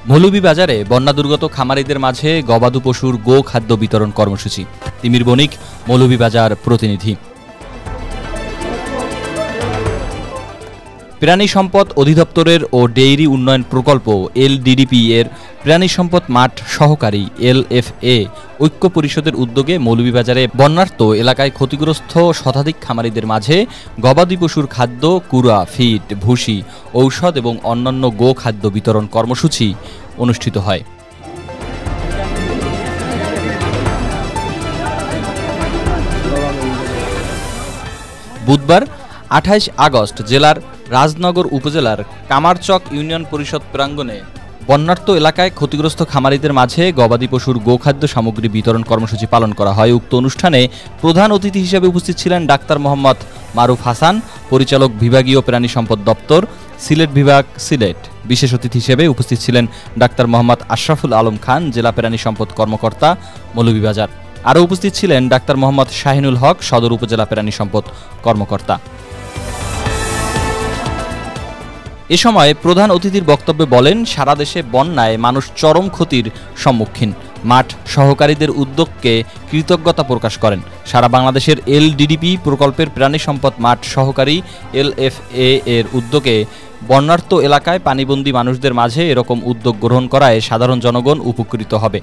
মৌলভীবাজারে বন্যা দুর্গত খামারিদের মাঝে গবাদি পশুর গো খাদ্য বিতরণ কর্মসূচি। তিমির বণিক, মৌলভীবাজার প্রতিনিধি। প্রাণী সম্পদ অধিদপ্তরের ও ডেইরি উন্নয়ন প্রকল্প LDDP এর প্রাণী সম্পদ মাঠ সহকারী LFA ঐক্য পরিষদের উদ্যোগে মৌলভীবাজারে বন্যার্ত এলাকায় ক্ষতিগ্রস্ত শতাধিক খামারিদের মাঝে গবাদি পশুর খাদ্য, কুড়া, ফিড, ভুসি, ঔষধ এবং অন্যান্য গো খাদ্য বিতরণ কর্মসূচি অনুষ্ঠিত হয়। বুধবার 28 আগস্ট জেলার রাজনগর উপজেলার কামারচক ইউনিয়ন পরিষদ প্রাঙ্গণে বন্যার্ত এলাকায় ক্ষতিগ্রস্ত খামারিদের মাঝে গবাদি পশুর গোখাদ্য সামগ্রী বিতরণ কর্মসূচি পালন করা হয়। উক্ত অনুষ্ঠানে প্রধান অতিথি হিসেবে উপস্থিত ছিলেন ডাক্তার মোহাম্মদ মারুফ হাসান, পরিচালক বিভাগীয় প্রাণী সম্পদ দপ্তর, সিলেট বিভাগ, সিলেট। বিশেষ অতিথি হিসেবে উপস্থিত ছিলেন ডাক্তার মোহাম্মদ আশরাফুল আলম খান, জেলা প্রাণী সম্পদ কর্মকর্তা, মৌলভীবাজার। আরও উপস্থিত ছিলেন ডাক্তার মোহাম্মদ শাহিনুল হক, সদর উপজেলা প্রাণী সম্পদ কর্মকর্তা। এ সময় প্রধান অতিথির বক্তব্যে বলেন, সারা দেশে বন্যায় মানুষ চরম ক্ষতির সম্মুখীন। মাঠ সহকারীদের উদ্যোগকে কৃতজ্ঞতা প্রকাশ করেন। সারা বাংলাদেশের LDDP প্রকল্পের প্রাণী সম্পদ মাঠ সহকারী LFA এর উদ্যোগে বন্যার্ত এলাকায় পানিবন্দী মানুষদের মাঝে এরকম উদ্যোগ গ্রহণ করায় সাধারণ জনগণ উপকৃত হবে।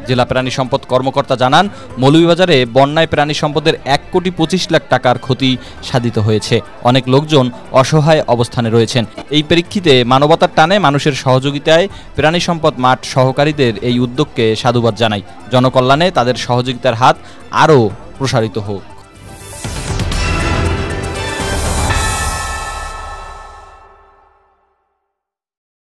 জেলা প্রাণী সম্পদ কর্মকর্তা জানান, মৌলভীবাজারে বন্যায় প্রাণী সম্পদের 1,25 লাখ টাকার ক্ষতি সাধিত হয়েছে। অনেক লোকজন অসহায় অবস্থানে রয়েছেন। এই প্রেক্ষিতে মানবতার টানে মানুষের সহযোগিতায় প্রাণী সম্পদ মাঠ সহকারীদের এই উদ্যোগকে সাধুবাদ জানাই। জনকল্যাণে তাদের সহযোগিতার হাত আরও প্রসারিত হোক।